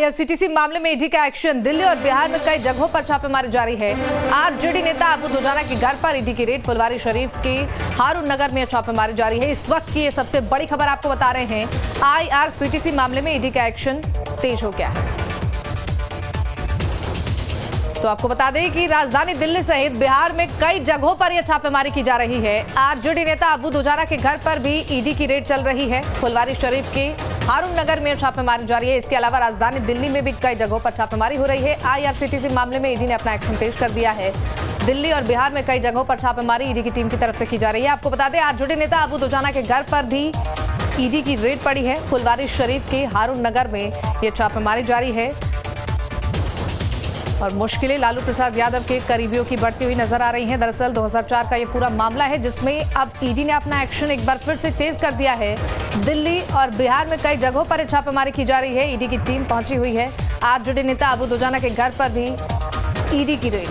IRCTC मामले में ED का एक्शन। दिल्ली और बिहार में कई जगहों पर छापेमारी जारी है। आरजेडी नेता अबू दुजाना के घर पर ईडी की रेड। फुलवारी शरीफ की हारून नगर में छापेमारी जारी है। इस वक्त की ये सबसे बड़ी खबर आपको बता रहे हैं। आईआरसीटीसी मामले में ईडी का एक्शन तेज हो गया है। तो आपको बता दें कि राजधानी दिल्ली सहित बिहार में कई जगहों पर यह छापेमारी की जा रही है। आरजेडी नेता अबू दुजाना के घर पर भी ईडी की रेड चल रही है। फुलवारी शरीफ के हारून नगर में छापेमारी जारी है। इसके अलावा राजधानी दिल्ली में भी कई जगहों पर छापेमारी हो रही है। आईआरसीटीसी मामले में ईडी ने अपना एक्शन तेज कर दिया है। दिल्ली और बिहार में कई जगहों पर छापेमारी ईडी की टीम की तरफ से की जा रही है। आपको बता दें आरजेडी नेता अबू दुजाना के घर पर भी ईडी की रेड पड़ी है। फुलवारी शरीफ के हारून नगर में यह छापेमारी जारी है और मुश्किलें लालू प्रसाद यादव के करीबियों की बढ़ती हुई नजर आ रही हैं। दरअसल 2004 का ये पूरा मामला है जिसमें अब ईडी ने अपना एक्शन एक बार फिर से तेज कर दिया है। दिल्ली और बिहार में कई जगहों पर छापेमारी की जा रही है। ईडी की टीम पहुंची हुई है। आरजेडी नेता अबू दुजाना के घर पर भी ईडी की रेड।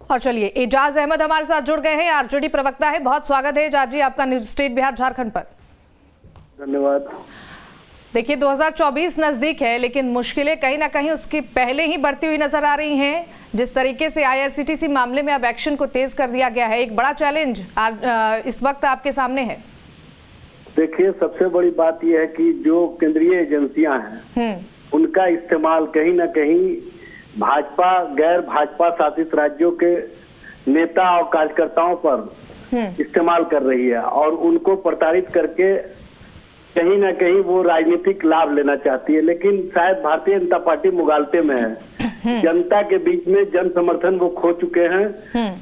और चलिए एजाज अहमद हमारे साथ जुड़ गए हैं, आरजेडी प्रवक्ता है। बहुत स्वागत है एजाज जी आपका न्यूज स्टेट बिहार झारखंड पर। धन्यवाद। देखिए 2024 नजदीक है लेकिन मुश्किलें कहीं ना कहीं उसकी पहले ही बढ़ती हुई नजर आ रही हैं। जिस तरीके से आईआरसीटीसी मामले में अब एक्शन को तेज कर दिया गया है, एक बड़ा चैलेंज इस वक्त आपके सामने है। देखिए सबसे बड़ी बात यह है कि जो केंद्रीय एजेंसियां हैं उनका इस्तेमाल कहीं ना कहीं भाजपा गैर भाजपा शासित राज्यों के नेता और कार्यकर्ताओं पर इस्तेमाल कर रही है और उनको प्रताड़ित करके कहीं ना कहीं वो राजनीतिक लाभ लेना चाहती है। लेकिन शायद भारतीय जनता पार्टी मुगालते में है। जनता के बीच में जन समर्थन वो खो चुके हैं।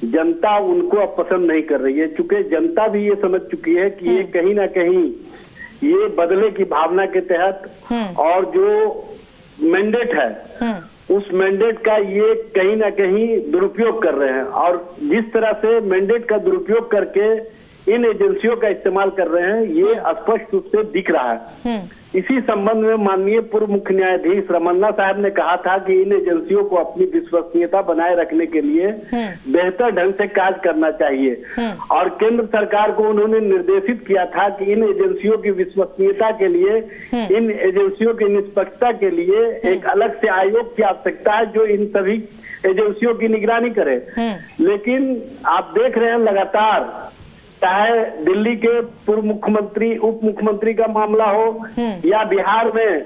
जनता उनको अब पसंद नहीं कर रही है, चूंकि जनता भी ये समझ चुकी है कि ये कहीं ना कहीं ये बदले की भावना के तहत और जो मैंडेट है उस मैंडेट का ये कहीं ना कहीं दुरुपयोग कर रहे हैं और जिस तरह से मैंडेट का दुरुपयोग करके इन एजेंसियों का इस्तेमाल कर रहे हैं ये स्पष्ट रूप से दिख रहा है। इसी संबंध में माननीय पूर्व मुख्य न्यायाधीश रमन्ना साहब ने कहा था कि इन एजेंसियों को अपनी विश्वसनीयता बनाए रखने के लिए बेहतर ढंग से कार्य करना चाहिए और केंद्र सरकार को उन्होंने निर्देशित किया था कि इन एजेंसियों की विश्वसनीयता के लिए, इन एजेंसियों की निष्पक्षता के लिए एक अलग से आयोग की आवश्यकता है जो इन सभी एजेंसियों की निगरानी करे। लेकिन आप देख रहे हैं लगातार चाहे दिल्ली के पूर्व मुख्यमंत्री उप मुख्यमंत्री का मामला हो या बिहार में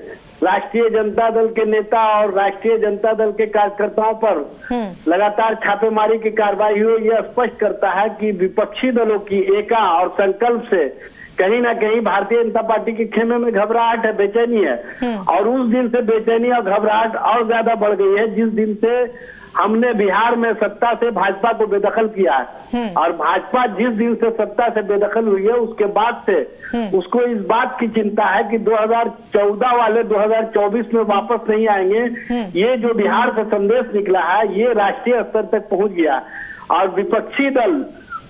राष्ट्रीय जनता दल के नेता और राष्ट्रीय जनता दल के कार्यकर्ताओं पर लगातार छापेमारी की कार्रवाई हुई, यह स्पष्ट करता है कि विपक्षी दलों की एका और संकल्प से कहीं ना कहीं भारतीय जनता पार्टी के खेमे में घबराहट है, बेचैनी है और उस दिन से बेचैनी और घबराहट और ज्यादा बढ़ गई है जिस दिन से हमने बिहार में सत्ता से भाजपा को बेदखल किया है और भाजपा जिस दिन से सत्ता से बेदखल हुई है उसके बाद से उसको इस बात की चिंता है कि 2014 वाले 2024 में वापस नहीं आएंगे। ये जो बिहार से संदेश निकला है ये राष्ट्रीय स्तर तक पहुंच गया और विपक्षी दल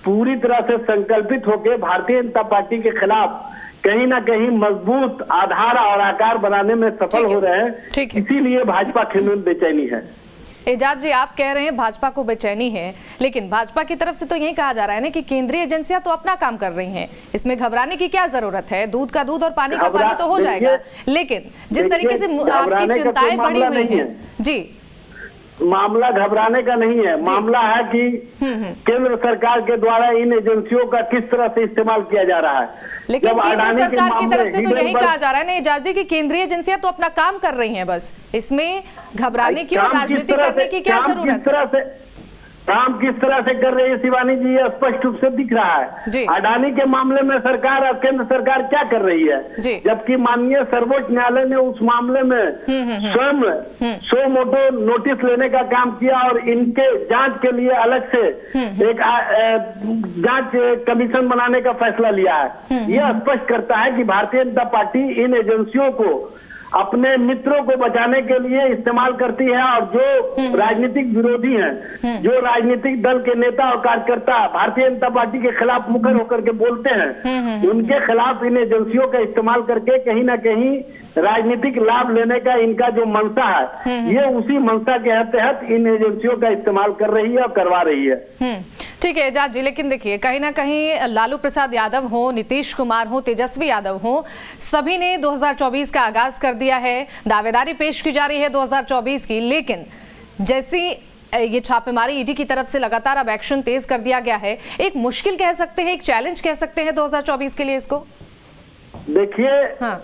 पूरी तरह से संकल्पित होकर भारतीय जनता पार्टी के खिलाफ कहीं ना कहीं मजबूत आधार और आकार बनाने में सफल हो रहे हैं। इसीलिए भाजपा खेमे में बेचैनी है। एजाज जी आप कह रहे हैं भाजपा को बेचैनी है लेकिन भाजपा की तरफ से तो यही कहा जा रहा है ना कि केंद्रीय एजेंसियां तो अपना काम कर रही हैं, इसमें घबराने की क्या जरूरत है, दूध का दूध और पानी का पानी तो हो जाएगा। लेकिन जिस तरीके से आपकी चिंताएं बढ़ी हुई हैं जी, मामला घबराने का नहीं है, मामला है कि केंद्र सरकार के द्वारा इन एजेंसियों का किस तरह से इस्तेमाल किया जा रहा है। लेकिन केंद्र सरकार की तरफ से तो यही कहा जा रहा है ना एजाज जी कि केंद्रीय एजेंसियां तो अपना काम कर रही हैं, बस इसमें घबराने की और राजनीति करने की क्या जरूरत है। काम किस तरह से कर रही है शिवानी जी ये स्पष्ट रूप से दिख रहा है। अडानी के मामले में सरकार और केंद्र सरकार क्या कर रही है, जबकि माननीय सर्वोच्च न्यायालय ने उस मामले में स्वयं सो मोटो नोटिस लेने का काम किया और इनके जांच के लिए अलग से एक जांच कमीशन बनाने का फैसला लिया है। यह स्पष्ट करता है कि भारतीय जनता पार्टी इन एजेंसियों को अपने मित्रों को बचाने के लिए इस्तेमाल करती है, और जो राजनीतिक विरोधी हैं, जो राजनीतिक दल के नेता और कार्यकर्ता भारतीय जनता पार्टी के खिलाफ मुखर होकर के बोलते हैं, उनके खिलाफ इन एजेंसियों का इस्तेमाल करके कहीं ना कहीं राजनीतिक लाभ लेने का इनका जो मंशा है, ये उसी मंशा के तहत इन एजेंसियों का इस्तेमाल कर रही है और करवा रही है। ठीक है एजाज जी, लेकिन देखिए कहीं ना कहीं लालू प्रसाद यादव हो, नीतीश कुमार हो, तेजस्वी यादव हो, सभी ने 2024 का आगाज कर दिया है, दावेदारी पेश की जा रही है 2024 की, लेकिन जैसी ये छापेमारी ईडी की तरफ से लगातार अब एक्शन तेज कर दिया गया है, एक मुश्किल कह सकते हैं, एक चैलेंज कह सकते हैं 2024 के लिए इसको। देखिए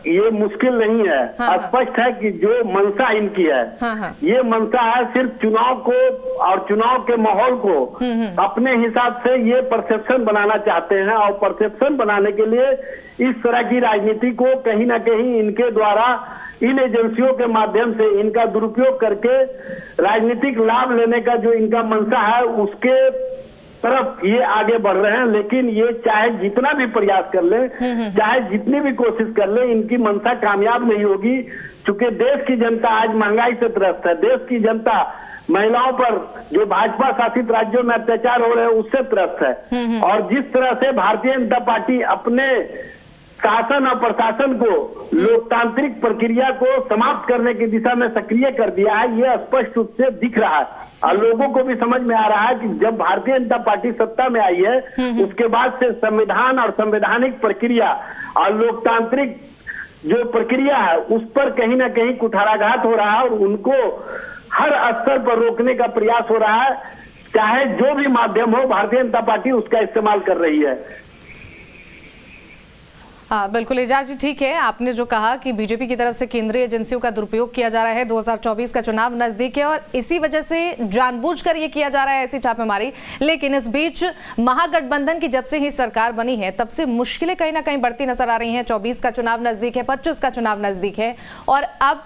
ये मुश्किल नहीं है, स्पष्ट है कि जो मंशा इनकी है, ये मंशा है सिर्फ चुनाव को और चुनाव के माहौल को अपने हिसाब से ये परसेप्शन बनाना चाहते हैं, और परसेप्शन बनाने के लिए इस तरह की राजनीति को कहीं ना कहीं इनके द्वारा इन एजेंसियों के माध्यम से इनका दुरुपयोग करके राजनीतिक लाभ लेने का जो इनका मंशा है उसके तरफ ये आगे बढ़ रहे हैं। लेकिन ये चाहे जितना भी प्रयास कर ले, चाहे जितनी भी कोशिश कर ले, इनकी मंशा कामयाब नहीं होगी, क्योंकि देश की जनता आज महंगाई से त्रस्त है, देश की जनता महिलाओं पर जो भाजपा शासित राज्यों में अत्याचार हो रहे हैं उससे त्रस्त है, और जिस तरह से भारतीय जनता पार्टी अपने शासन और प्रशासन को लोकतांत्रिक प्रक्रिया को समाप्त करने की दिशा में सक्रिय कर दिया है, ये स्पष्ट रूप से दिख रहा है, और लोगों को भी समझ में आ रहा है कि जब भारतीय जनता पार्टी सत्ता में आई है उसके बाद से संविधान और संवैधानिक प्रक्रिया और लोकतांत्रिक जो प्रक्रिया है उस पर कहीं ना कहीं कुठाराघात हो रहा है, और उनको हर स्तर पर रोकने का प्रयास हो रहा है, चाहे जो भी माध्यम हो भारतीय जनता पार्टी उसका इस्तेमाल कर रही है। हाँ बिल्कुल एजाज जी, ठीक है, आपने जो कहा कि बीजेपी की तरफ से केंद्रीय एजेंसियों का दुरुपयोग किया जा रहा है, 2024 का चुनाव नजदीक है और इसी वजह से जानबूझकर ये किया जा रहा है ऐसी छापेमारी, लेकिन इस बीच महागठबंधन की जब से ही सरकार बनी है तब से मुश्किलें कहीं ना कहीं बढ़ती नजर आ रही हैं। 24 का चुनाव नजदीक है, 25 का चुनाव नजदीक है, और अब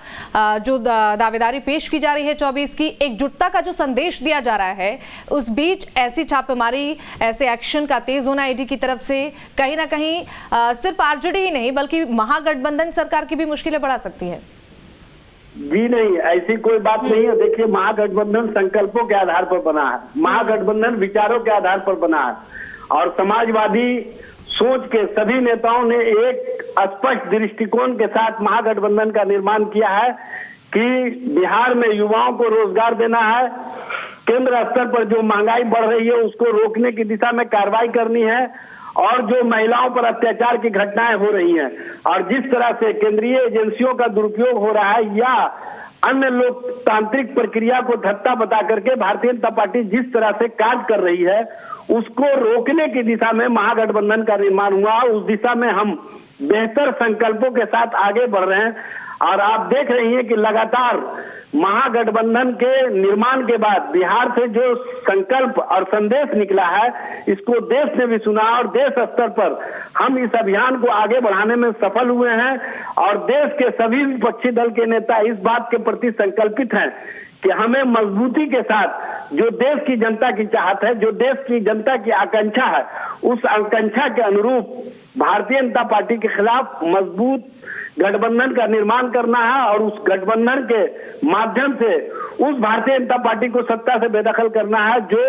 जो दावेदारी पेश की जा रही है 24 की, एकजुटता का जो संदेश दिया जा रहा है, उस बीच ऐसी छापेमारी, ऐसे एक्शन का तेज होना ईडी की तरफ से कहीं ना कहीं सिर्फ आरजेडी ही नहीं बल्कि महागठबंधन सरकार की भी मुश्किलें बढ़ा सकती है। जी नहीं, ऐसी कोई बात नहीं है। देखिए, महागठबंधन संकल्पों के आधार पर बना है, महागठबंधन विचारों के आधार पर बना है, और समाजवादी सोच के सभी नेताओं ने एक स्पष्ट दृष्टिकोण के साथ महागठबंधन का निर्माण किया है कि बिहार में युवाओं को रोजगार देना है, केंद्र स्तर पर जो महंगाई बढ़ रही है उसको रोकने की दिशा में कार्रवाई करनी है, और जो महिलाओं पर अत्याचार की घटनाएं हो रही हैं और जिस तरह से केंद्रीय एजेंसियों का दुरुपयोग हो रहा है या अन्य लोकतांत्रिक प्रक्रिया को धत्ता बता करके भारतीय जनता पार्टी जिस तरह से कार्य कर रही है उसको रोकने की दिशा में महागठबंधन का निर्माण हुआ। उस दिशा में हम बेहतर संकल्पों के साथ आगे बढ़ रहे हैं, और आप देख रही हैं कि लगातार महागठबंधन के निर्माण के बाद बिहार से जो संकल्प और संदेश निकला है इसको देश ने भी सुना, और देश स्तर पर हम इस अभियान को आगे बढ़ाने में सफल हुए हैं, और देश के सभी विपक्षी दल के नेता इस बात के प्रति संकल्पित हैं कि हमें मजबूती के साथ जो देश की जनता की चाहत है, जो देश की जनता की आकांक्षा है, उस आकांक्षा के अनुरूप भारतीय जनता पार्टी के खिलाफ मजबूत गठबंधन का निर्माण करना है, और उस गठबंधन के माध्यम से उस भारतीय जनता पार्टी को सत्ता से बेदखल करना है जो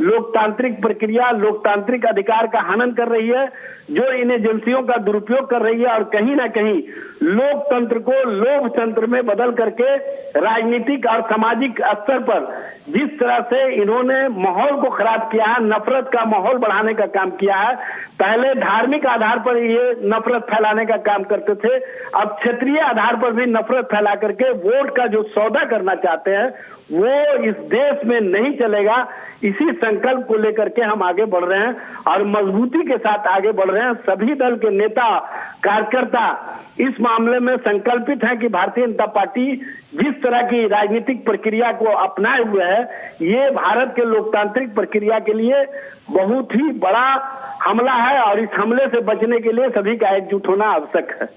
लोकतांत्रिक प्रक्रिया, लोकतांत्रिक अधिकार का हनन कर रही है, जो इन एजेंसियों का दुरुपयोग कर रही है, और कहीं ना कहीं लोकतंत्र को लोभ तंत्र में बदल करके राजनीतिक और सामाजिक स्तर पर जिस तरह से इन्होंने माहौल को खराब किया है, नफरत का माहौल बढ़ाने का काम किया है। पहले धार्मिक आधार पर ये नफरत फैलाने का काम करते थे, अब क्षेत्रीय आधार पर भी नफरत फैला करके वोट का जो सौदा करना चाहते हैं वो इस देश में नहीं चलेगा। इसी संकल्प को लेकर के हम आगे बढ़ रहे हैं और मजबूती के साथ आगे बढ़ रहे हैं। सभी दल के नेता कार्यकर्ता इस मामले में संकल्पित हैं कि भारतीय जनता पार्टी जिस तरह की राजनीतिक प्रक्रिया को अपनाए हुए है ये भारत के लोकतांत्रिक प्रक्रिया के लिए बहुत ही बड़ा हमला है, और इस हमले से बचने के लिए सभी का एकजुट होना आवश्यक है।